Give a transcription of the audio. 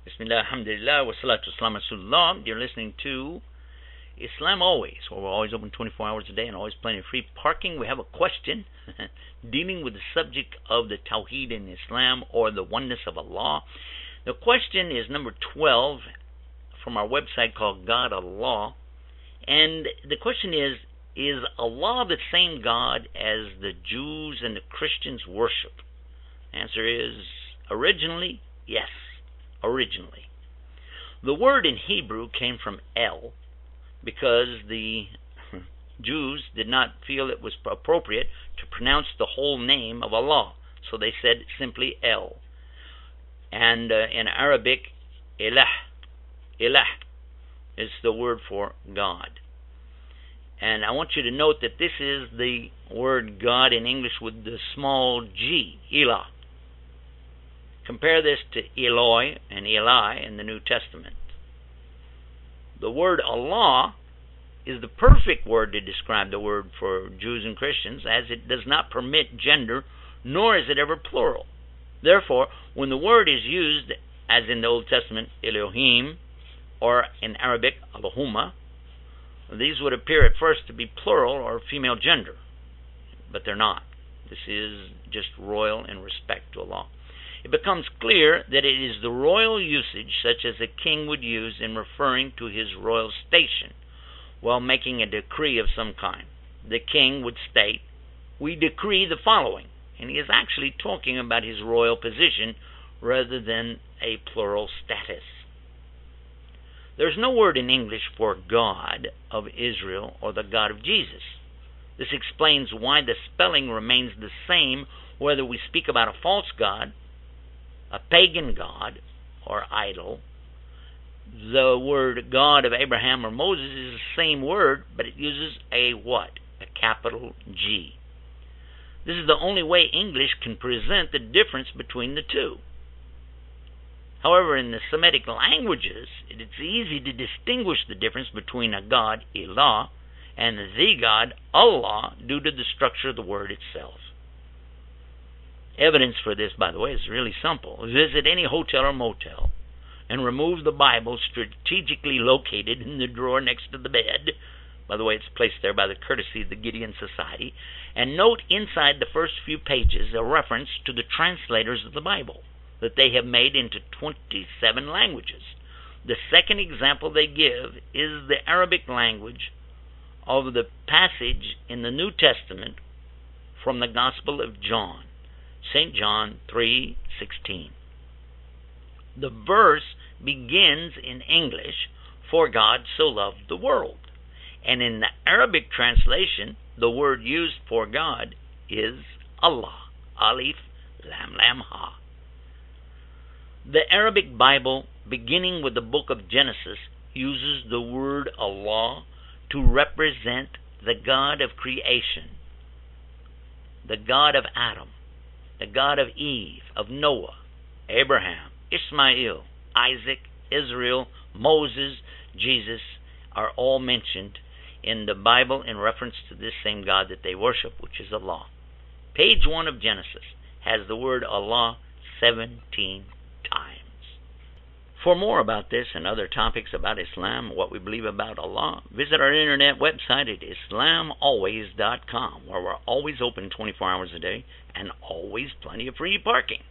Bismillah, alhamdulillah, wa salatu wassalam rasulullah. You're listening to Islam Always, where we're always open 24 hours a day and always plenty of free parking. We have a question dealing with the subject of the Tawheed in Islam, or the oneness of Allah. The question is number 12 from our website called God Allah. And the question is Allah the same God as the Jews and the Christians worship? The answer is originally, yes. Originally. The word in Hebrew came from El, because the Jews did not feel it was appropriate to pronounce the whole name of Allah, so they said simply El. And in Arabic, Ilah is the word for God. And I want you to note that this is the word God in English with the small g, Ilah. Compare this to Eloi and Eli in the New Testament. The word Allah is the perfect word to describe the word for Jews and Christians, as it does not permit gender, nor is it ever plural. Therefore, when the word is used, as in the Old Testament, Elohim, or in Arabic, Allahumma, these would appear at first to be plural or female gender, but they're not. This is just royal in respect to Allah. It becomes clear that it is the royal usage, such as a king would use in referring to his royal station while making a decree of some kind. The king would state, "We decree the following," and he is actually talking about his royal position rather than a plural status. There's no word in English for God of Israel or the God of Jesus. This explains why the spelling remains the same whether we speak about a false god, a pagan god, or idol. The word God of Abraham or Moses is the same word, but it uses a what? A capital G. This is the only way English can present the difference between the two. However, in the Semitic languages, it's easy to distinguish the difference between a god, Ilah, and the god, Allah, due to the structure of the word itself. Evidence for this, by the way, is really simple. Visit any hotel or motel and remove the Bible strategically located in the drawer next to the bed. By the way, it's placed there by the courtesy of the Gideon Society. And note inside the first few pages a reference to the translators of the Bible that they have made into 27 languages. The second example they give is the Arabic language of the passage in the New Testament from the Gospel of John. St. John 3:16. The verse begins in English, "For God so loved the world." And in the Arabic translation, the word used for God is Allah. Alif, Lam, Lam, Ha. The Arabic Bible, beginning with the book of Genesis, uses the word Allah to represent the God of creation, the God of Adam, the God of Eve, of Noah, Abraham, Ishmael, Isaac, Israel, Moses, Jesus, are all mentioned in the Bible in reference to this same God that they worship, which is Allah. Page 1 of Genesis has the word Allah 17 times. For more about this and other topics about Islam, what we believe about Allah, visit our internet website at islamalways.com, where we're always open 24 hours a day and always plenty of free parking.